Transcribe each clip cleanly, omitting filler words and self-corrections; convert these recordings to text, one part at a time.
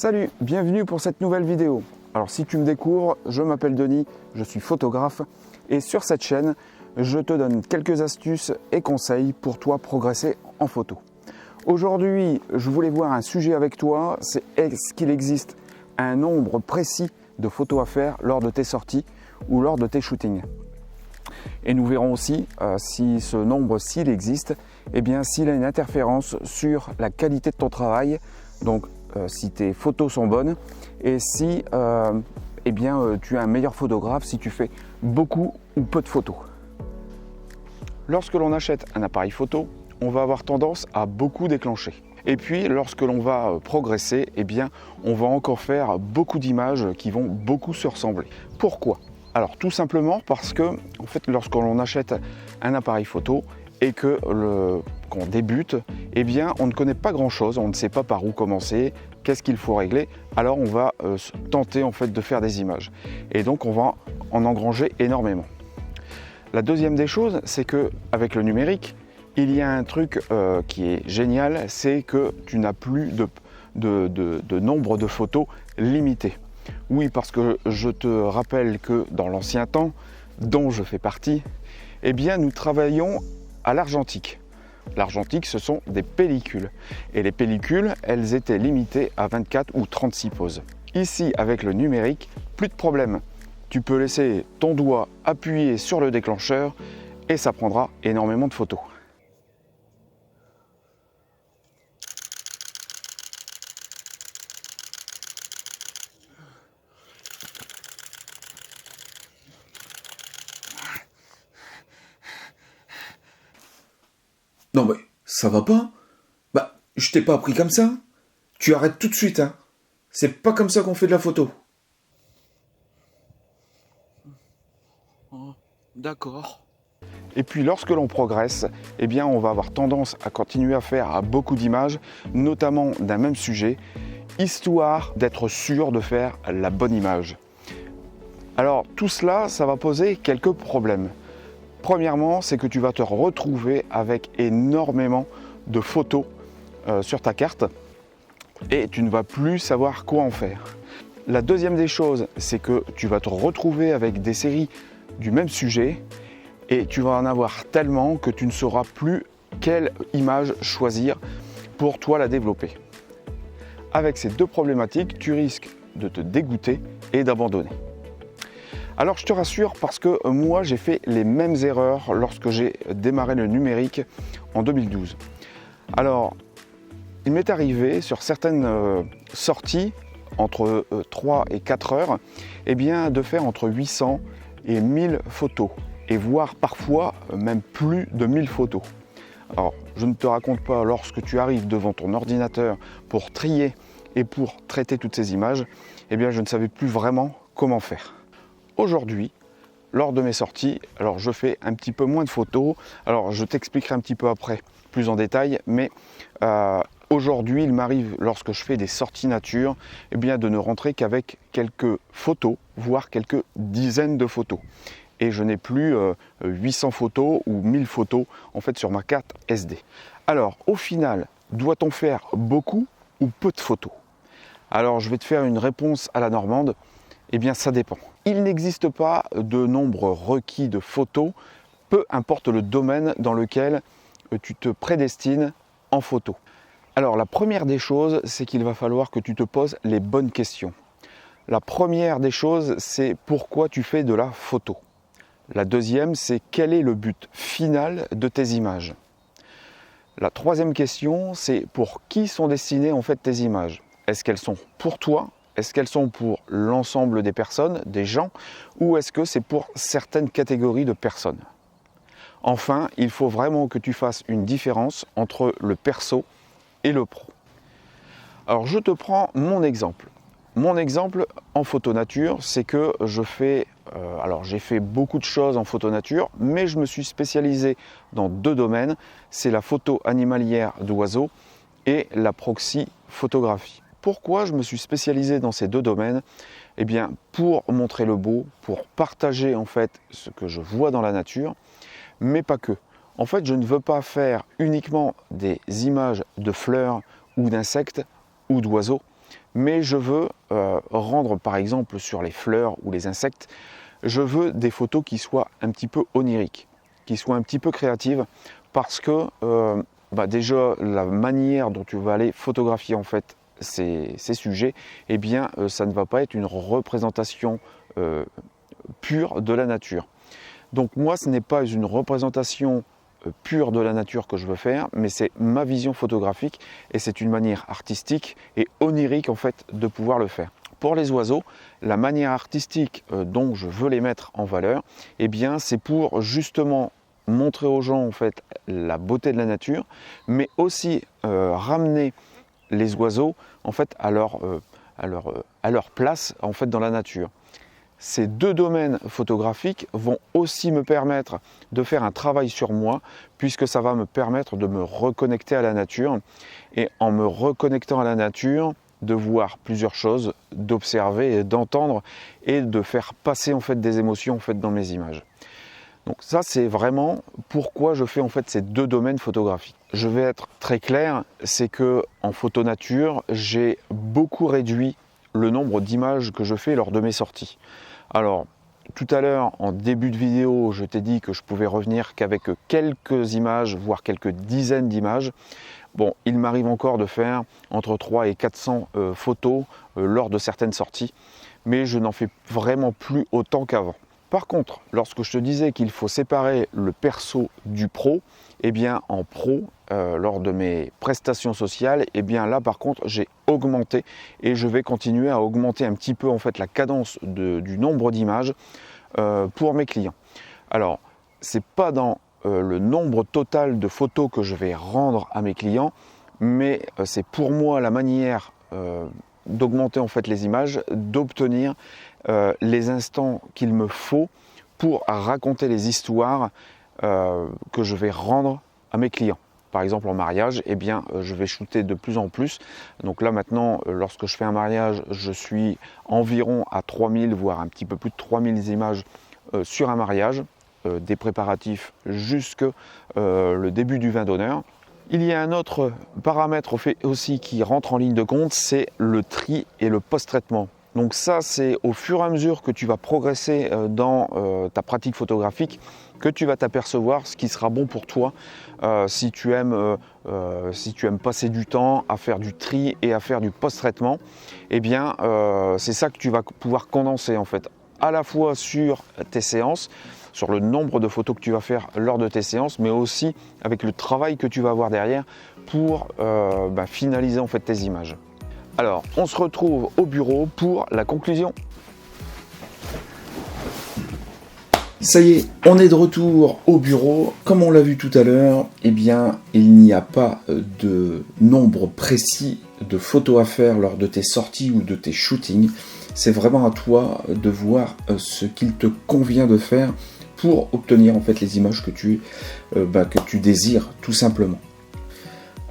Salut, bienvenue pour cette nouvelle vidéo. Alors si tu me découvres, je m'appelle Denis, je suis photographe et sur cette chaîne, je te donne quelques astuces et conseils pour toi progresser en photo. Aujourd'hui, je voulais voir un sujet avec toi, c'est est-ce qu'il existe un nombre précis de photos à faire lors de tes sorties ou lors de tes shootings. Et nous verrons aussi si ce nombre, s'il existe, eh bien s'il a une interférence sur la qualité de ton travail, donc si tes photos sont bonnes et si tu es un meilleur photographe si tu fais beaucoup ou peu de photos. Lorsque l'on achète un appareil photo, on va avoir tendance à beaucoup déclencher. Et puis lorsque l'on va progresser, eh bien, on va encore faire beaucoup d'images qui vont beaucoup se ressembler. Pourquoi ? Alors tout simplement parce que en fait, lorsque l'on achète un appareil photo et qu'on débute, eh bien, on ne connaît pas grand-chose, on ne sait pas par où commencer, qu'est-ce qu'il faut régler, alors on va tenter en fait de faire des images. Et donc on va en engranger énormément. La deuxième des choses, c'est qu'avec le numérique, il y a un truc qui est génial, c'est que tu n'as plus de nombre de photos limité. Oui, parce que je te rappelle que dans l'ancien temps, dont je fais partie, eh bien nous travaillions à l'argentique. L'argentique, ce sont des pellicules. Et les pellicules, elles étaient limitées à 24 ou 36 poses. Ici, avec le numérique, plus de problème. Tu peux laisser ton doigt appuyé sur le déclencheur et ça prendra énormément de photos. Non mais, ça va pas? Bah, je t'ai pas appris comme ça. Tu arrêtes tout de suite, hein. C'est pas comme ça qu'on fait de la photo. D'accord. Et puis lorsque l'on progresse, eh bien on va avoir tendance à continuer à faire beaucoup d'images, notamment d'un même sujet, histoire d'être sûr de faire la bonne image. Alors tout cela, ça va poser quelques problèmes. Premièrement, c'est que tu vas te retrouver avec énormément de photos sur ta carte et tu ne vas plus savoir quoi en faire. La deuxième des choses, c'est que tu vas te retrouver avec des séries du même sujet et tu vas en avoir tellement que tu ne sauras plus quelle image choisir pour toi la développer. Avec ces deux problématiques, tu risques de te dégoûter et d'abandonner. Alors je te rassure parce que moi j'ai fait les mêmes erreurs lorsque j'ai démarré le numérique en 2012. Alors il m'est arrivé sur certaines sorties entre 3 et 4 heures eh bien, de faire entre 800 et 1000 photos et voire parfois même plus de 1000 photos. Alors je ne te raconte pas lorsque tu arrives devant ton ordinateur pour trier et pour traiter toutes ces images, eh bien je ne savais plus vraiment comment faire. Aujourd'hui, lors de mes sorties, alors je fais un petit peu moins de photos, alors je t'expliquerai un petit peu après, plus en détail, mais aujourd'hui il m'arrive lorsque je fais des sorties nature, eh bien, de ne rentrer qu'avec quelques photos, voire quelques dizaines de photos. Et je n'ai plus 800 photos ou 1000 photos en fait sur ma carte SD. Alors au final, doit-on faire beaucoup ou peu de photos? Alors je vais te faire une réponse à la normande, eh bien ça dépend. Il n'existe pas de nombre requis de photos, peu importe le domaine dans lequel tu te prédestines en photo. Alors la première des choses, c'est qu'il va falloir que tu te poses les bonnes questions. La première des choses, c'est pourquoi tu fais de la photo. La deuxième, c'est quel est le but final de tes images. La troisième question, c'est pour qui sont destinées en fait tes images. Est-ce qu'elles sont pour toi ? Est-ce qu'elles sont pour l'ensemble des personnes, des gens, ou est-ce que c'est pour certaines catégories de personnes? Enfin, il faut vraiment que tu fasses une différence entre le perso et le pro. Alors je te prends mon exemple. Mon exemple en photo nature, c'est que j'ai fait beaucoup de choses en photo nature, mais je me suis spécialisé dans deux domaines, c'est la photo animalière d'oiseaux et la proxy photographie. Pourquoi je me suis spécialisé dans ces deux domaines? Eh bien, pour montrer le beau, pour partager en fait ce que je vois dans la nature, mais pas que. En fait, je ne veux pas faire uniquement des images de fleurs ou d'insectes ou d'oiseaux, mais je veux rendre par exemple sur les fleurs ou les insectes, je veux des photos qui soient un petit peu oniriques, qui soient un petit peu créatives, parce que déjà la manière dont tu vas aller photographier en fait ces sujets, eh bien ça ne va pas être une représentation pure de la nature. Donc moi ce n'est pas une représentation pure de la nature que je veux faire, mais c'est ma vision photographique et c'est une manière artistique et onirique en fait de pouvoir le faire. Pour les oiseaux, la manière artistique dont je veux les mettre en valeur, eh bien c'est pour justement montrer aux gens en fait la beauté de la nature, mais aussi ramener les oiseaux en fait à leur place en fait dans la nature. Ces deux domaines photographiques vont aussi me permettre de faire un travail sur moi, puisque ça va me permettre de me reconnecter à la nature. Et en me reconnectant à la nature, de voir plusieurs choses, d'observer et d'entendre, et de faire passer en fait des émotions en fait dans mes images. Donc ça, c'est vraiment pourquoi je fais en fait ces deux domaines photographiques. Je vais être très clair, c'est que en photo nature, j'ai beaucoup réduit le nombre d'images que je fais lors de mes sorties. Alors, tout à l'heure, en début de vidéo, je t'ai dit que je pouvais revenir qu'avec quelques images, voire quelques dizaines d'images. Bon, il m'arrive encore de faire entre 300 et 400 photos lors de certaines sorties, mais je n'en fais vraiment plus autant qu'avant. Par contre, lorsque je te disais qu'il faut séparer le perso du pro, eh bien en pro, lors de mes prestations sociales, eh bien là par contre j'ai augmenté et je vais continuer à augmenter un petit peu en fait la cadence du nombre d'images pour mes clients. Alors, c'est pas dans le nombre total de photos que je vais rendre à mes clients, mais c'est pour moi la manière d'augmenter en fait les images, d'obtenir les instants qu'il me faut pour raconter les histoires que je vais rendre à mes clients. Par exemple en mariage, eh bien, je vais shooter de plus en plus. Donc là maintenant, lorsque je fais un mariage, je suis environ à 3000, voire un petit peu plus de 3000 images sur un mariage, des préparatifs jusque le début du vin d'honneur. Il y a un autre paramètre aussi qui rentre en ligne de compte, c'est le tri et le post-traitement. Donc ça, c'est au fur et à mesure que tu vas progresser dans ta pratique photographique que tu vas t'apercevoir ce qui sera bon pour toi si tu aimes passer du temps à faire du tri et à faire du post-traitement. Eh bien, c'est ça que tu vas pouvoir condenser en fait, à la fois sur tes séances, sur le nombre de photos que tu vas faire lors de tes séances, mais aussi avec le travail que tu vas avoir derrière pour finaliser en fait tes images. Alors, on se retrouve au bureau pour la conclusion. Ça y est, on est de retour au bureau. Comme on l'a vu tout à l'heure, eh bien, il n'y a pas de nombre précis de photos à faire lors de tes sorties ou de tes shootings. C'est vraiment à toi de voir ce qu'il te convient de faire pour obtenir en fait les images que tu désires tout simplement.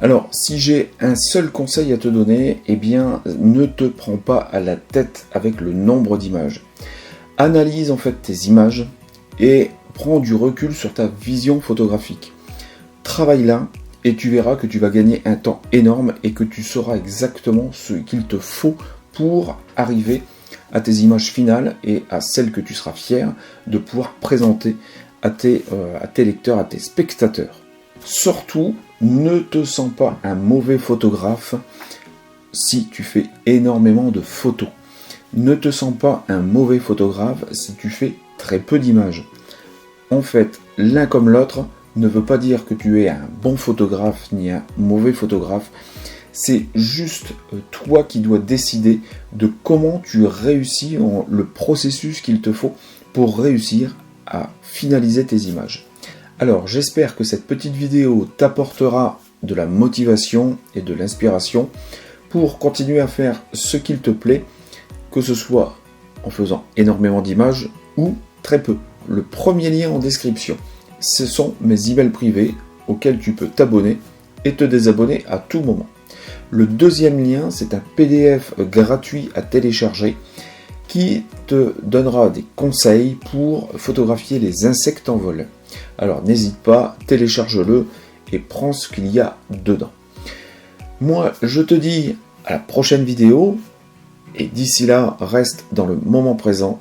Alors, si j'ai un seul conseil à te donner, eh bien, ne te prends pas à la tête avec le nombre d'images. Analyse en fait tes images et prends du recul sur ta vision photographique. Travaille là et tu verras que tu vas gagner un temps énorme et que tu sauras exactement ce qu'il te faut pour arriver à tes images finales et à celles que tu seras fier de pouvoir présenter à tes lecteurs, à tes spectateurs. Surtout, ne te sens pas un mauvais photographe si tu fais énormément de photos. Ne te sens pas un mauvais photographe si tu fais très peu d'images. En fait, l'un comme l'autre ne veut pas dire que tu es un bon photographe ni un mauvais photographe. C'est juste toi qui dois décider de comment tu réussis le processus qu'il te faut pour réussir à finaliser tes images. Alors, j'espère que cette petite vidéo t'apportera de la motivation et de l'inspiration pour continuer à faire ce qu'il te plaît, que ce soit en faisant énormément d'images ou très peu. Le premier lien en description, ce sont mes emails privés auxquels tu peux t'abonner et te désabonner à tout moment. Le deuxième lien, c'est un PDF gratuit à télécharger qui te donnera des conseils pour photographier les insectes en vol. Alors n'hésite pas, télécharge-le et prends ce qu'il y a dedans. Moi, je te dis à la prochaine vidéo. Et d'ici là, reste dans le moment présent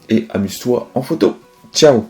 et amuse-toi en photo. Ciao!